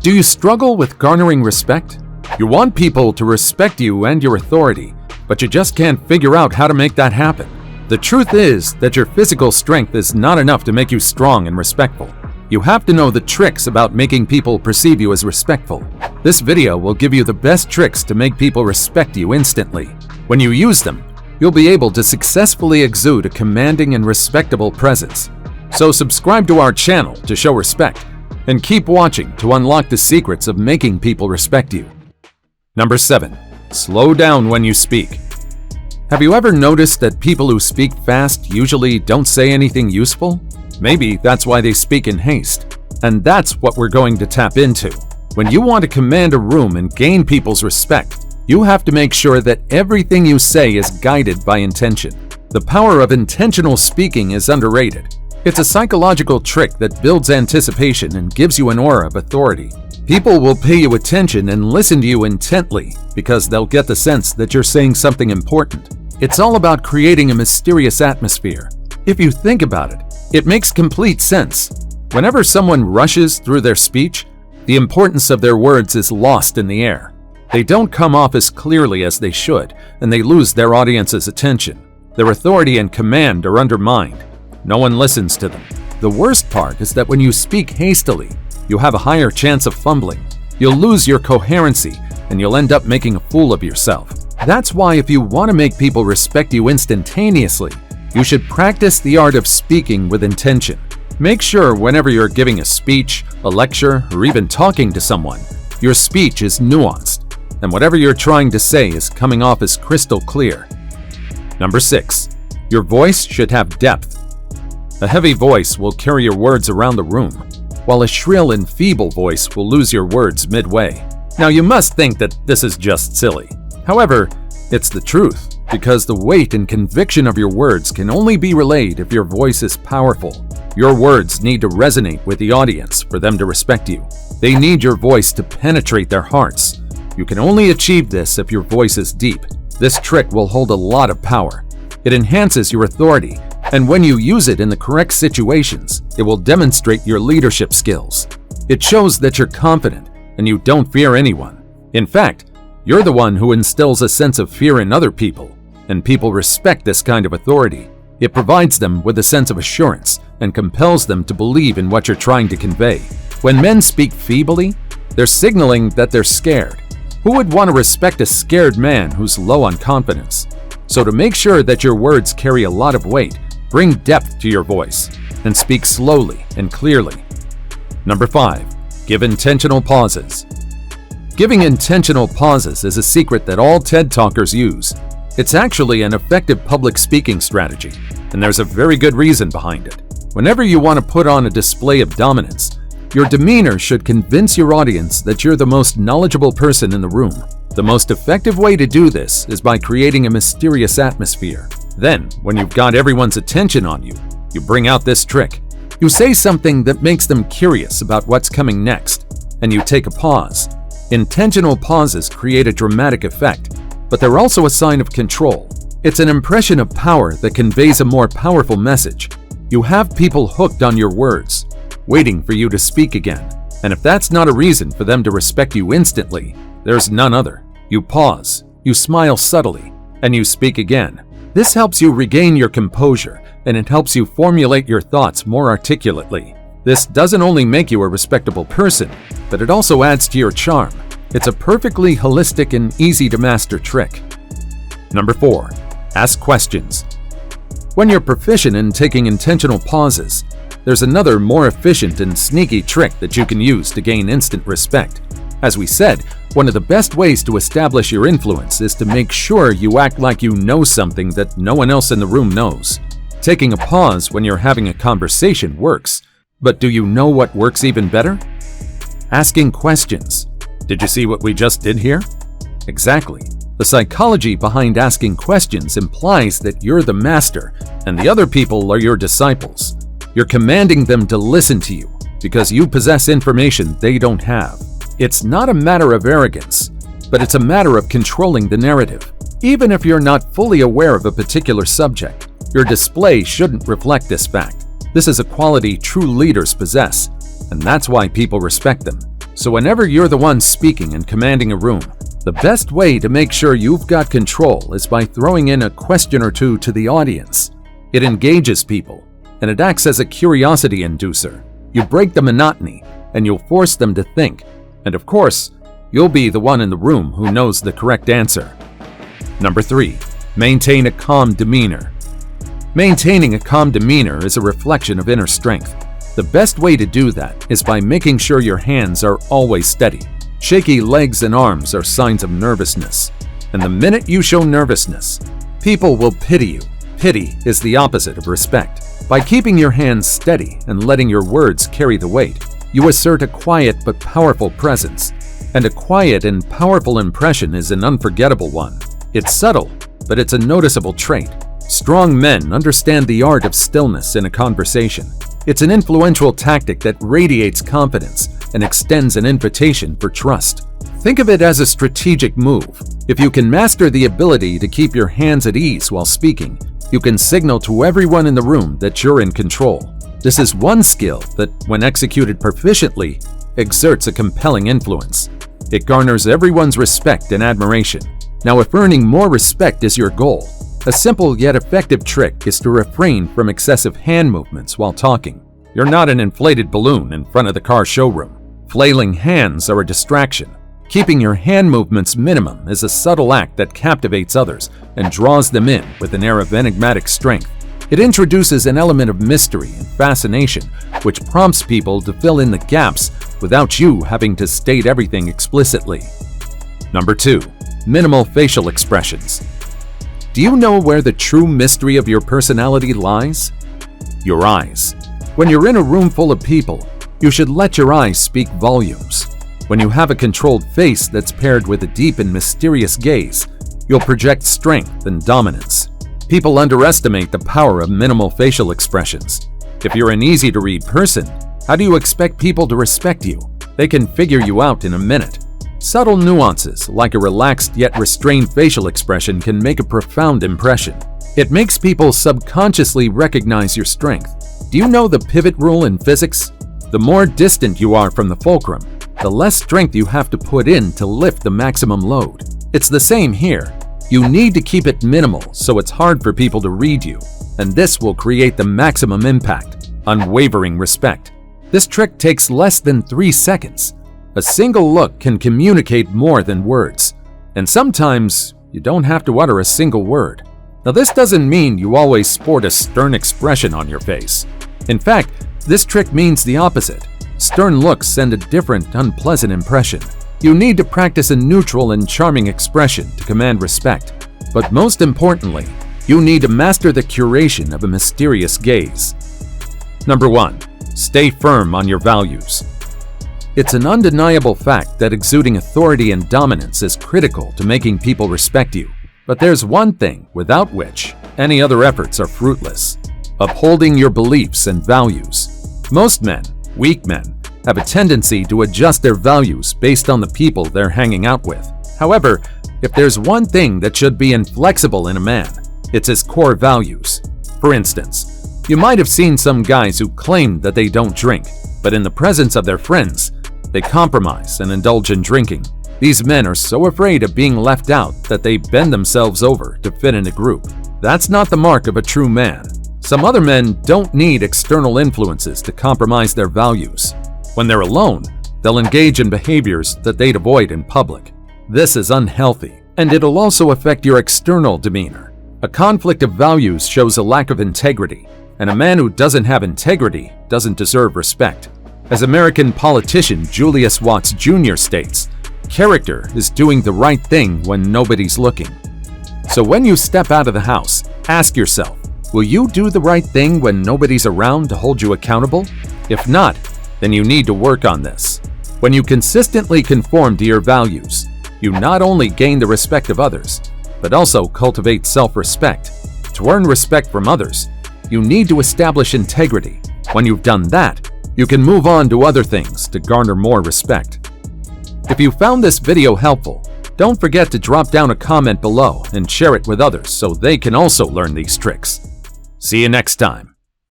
Do you struggle with garnering respect? You want people to respect you and your authority, but you just can't figure out how to make that happen. The truth is that your physical strength is not enough to make you strong and respectful. You have to know the tricks about making people perceive you as respectful. This video will give you the best tricks to make people respect you instantly. When you use them, you'll be able to successfully exude a commanding and respectable presence. So subscribe to our channel to show respect, and keep watching to unlock the secrets of making people respect you. Number 7. Slow down when you speak. Have you ever noticed that people who speak fast usually don't say anything useful? Maybe that's why they speak in haste. And that's what we're going to tap into. When you want to command a room and gain people's respect, you have to make sure that everything you say is guided by intention. The power of intentional speaking is underrated. It's a psychological trick that builds anticipation and gives you an aura of authority. People will pay you attention and listen to you intently because they'll get the sense that you're saying something important. It's all about creating a mysterious atmosphere. If you think about it, it makes complete sense. Whenever someone rushes through their speech, the importance of their words is lost in the air. They don't come off as clearly as they should, and they lose their audience's attention. Their authority and command are undermined. No one listens to them. The worst part is that when you speak hastily, you have a higher chance of fumbling. You'll lose your coherency, and you'll end up making a fool of yourself. That's why if you want to make people respect you instantaneously, you should practice the art of speaking with intention. Make sure whenever you're giving a speech, a lecture, or even talking to someone, your speech is nuanced, and whatever you're trying to say is coming off as crystal clear. Number 6. Your voice should have depth. A heavy voice will carry your words around the room, while a shrill and feeble voice will lose your words midway. Now you must think that this is just silly. However, it's the truth, because the weight and conviction of your words can only be relayed if your voice is powerful. Your words need to resonate with the audience for them to respect you. They need your voice to penetrate their hearts. You can only achieve this if your voice is deep. This trick will hold a lot of power. It enhances your authority, and when you use it in the correct situations, it will demonstrate your leadership skills. It shows that you're confident and you don't fear anyone. In fact, you're the one who instills a sense of fear in other people, and people respect this kind of authority. It provides them with a sense of assurance and compels them to believe in what you're trying to convey. When men speak feebly, they're signaling that they're scared. Who would want to respect a scared man who's low on confidence? So to make sure that your words carry a lot of weight, bring depth to your voice and speak slowly and clearly. Number 5. Give intentional pauses. Giving intentional pauses is a secret that all TED Talkers use. It's actually an effective public speaking strategy, and there's a very good reason behind it. Whenever you want to put on a display of dominance, your demeanor should convince your audience that you're the most knowledgeable person in the room. The most effective way to do this is by creating a mysterious atmosphere. Then, when you've got everyone's attention on you, you bring out this trick. You say something that makes them curious about what's coming next, and you take a pause. Intentional pauses create a dramatic effect, but they're also a sign of control. It's an impression of power that conveys a more powerful message. You have people hooked on your words, waiting for you to speak again. And if that's not a reason for them to respect you instantly, there's none other. You pause, you smile subtly, and you speak again. This helps you regain your composure, and it helps you formulate your thoughts more articulately. This doesn't only make you a respectable person, but it also adds to your charm. It's a perfectly holistic and easy-to-master trick. Number 4. Ask questions. When you're proficient in taking intentional pauses, there's another more efficient and sneaky trick that you can use to gain instant respect. As we said, one of the best ways to establish your influence is to make sure you act like you know something that no one else in the room knows. Taking a pause when you're having a conversation works, but do you know what works even better? Asking questions. Did you see what we just did here? Exactly. The psychology behind asking questions implies that you're the master and the other people are your disciples. You're commanding them to listen to you because you possess information they don't have. It's not a matter of arrogance, but it's a matter of controlling the narrative. Even if you're not fully aware of a particular subject, your display shouldn't reflect this fact. This is a quality true leaders possess, and that's why people respect them. So whenever you're the one speaking and commanding a room, the best way to make sure you've got control is by throwing in a question or two to the audience. It engages people, and it acts as a curiosity inducer. You break the monotony, and you'll force them to think. And of course, you'll be the one in the room who knows the correct answer. Number 3. Maintain a calm demeanor. Maintaining a calm demeanor is a reflection of inner strength. The best way to do that is by making sure your hands are always steady. Shaky legs and arms are signs of nervousness. And the minute you show nervousness, people will pity you. Pity is the opposite of respect. By keeping your hands steady and letting your words carry the weight, you assert a quiet but powerful presence. And a quiet and powerful impression is an unforgettable one. It's subtle, but it's a noticeable trait. Strong men understand the art of stillness in a conversation. It's an influential tactic that radiates confidence and extends an invitation for trust. Think of it as a strategic move. If you can master the ability to keep your hands at ease while speaking, you can signal to everyone in the room that you're in control. This is one skill that, when executed proficiently, exerts a compelling influence. It garners everyone's respect and admiration. Now, if earning more respect is your goal, a simple yet effective trick is to refrain from excessive hand movements while talking. You're not an inflated balloon in front of the car showroom. Flailing hands are a distraction. Keeping your hand movements minimum is a subtle act that captivates others and draws them in with an air of enigmatic strength. It introduces an element of mystery and fascination, which prompts people to fill in the gaps without you having to state everything explicitly. Number 2. Minimal facial expressions. Do you know where the true mystery of your personality lies? Your eyes. When you're in a room full of people, you should let your eyes speak volumes. When you have a controlled face that's paired with a deep and mysterious gaze, you'll project strength and dominance. People underestimate the power of minimal facial expressions. If you're an easy-to-read person, how do you expect people to respect you? They can figure you out in a minute. Subtle nuances, like a relaxed yet restrained facial expression, can make a profound impression. It makes people subconsciously recognize your strength. Do you know the pivot rule in physics? The more distant you are from the fulcrum, the less strength you have to put in to lift the maximum load. It's the same here. You need to keep it minimal so it's hard for people to read you, and this will create the maximum impact, unwavering respect. This trick takes less than 3 seconds. A single look can communicate more than words, and sometimes you don't have to utter a single word. Now, this doesn't mean you always sport a stern expression on your face. In fact, this trick means the opposite. Stern looks send a different, unpleasant impression. You need to practice a neutral and charming expression to command respect. But most importantly, you need to master the curation of a mysterious gaze. Number 1. Stay firm on your values. It's an undeniable fact that exuding authority and dominance is critical to making people respect you. But there's one thing without which any other efforts are fruitless: upholding your beliefs and values. Most men, weak men, have a tendency to adjust their values based on the people they're hanging out with. However, if there's one thing that should be inflexible in a man, it's his core values. For instance, you might have seen some guys who claim that they don't drink, but in the presence of their friends, they compromise and indulge in drinking. These men are so afraid of being left out that they bend themselves over to fit in a group. That's not the mark of a true man. Some other men don't need external influences to compromise their values. When they're alone, they'll engage in behaviors that they'd avoid in public. This is unhealthy, and it'll also affect your external demeanor. A conflict of values shows a lack of integrity, and a man who doesn't have integrity doesn't deserve respect. As American politician Julius Watts Jr. states, character is doing the right thing when nobody's looking. So when you step out of the house, ask yourself, will you do the right thing when nobody's around to hold you accountable? If not, then you need to work on this. When you consistently conform to your values, you not only gain the respect of others, but also cultivate self-respect. To earn respect from others, you need to establish integrity. When you've done that, you can move on to other things to garner more respect. If you found this video helpful, don't forget to drop down a comment below and share it with others so they can also learn these tricks. See you next time.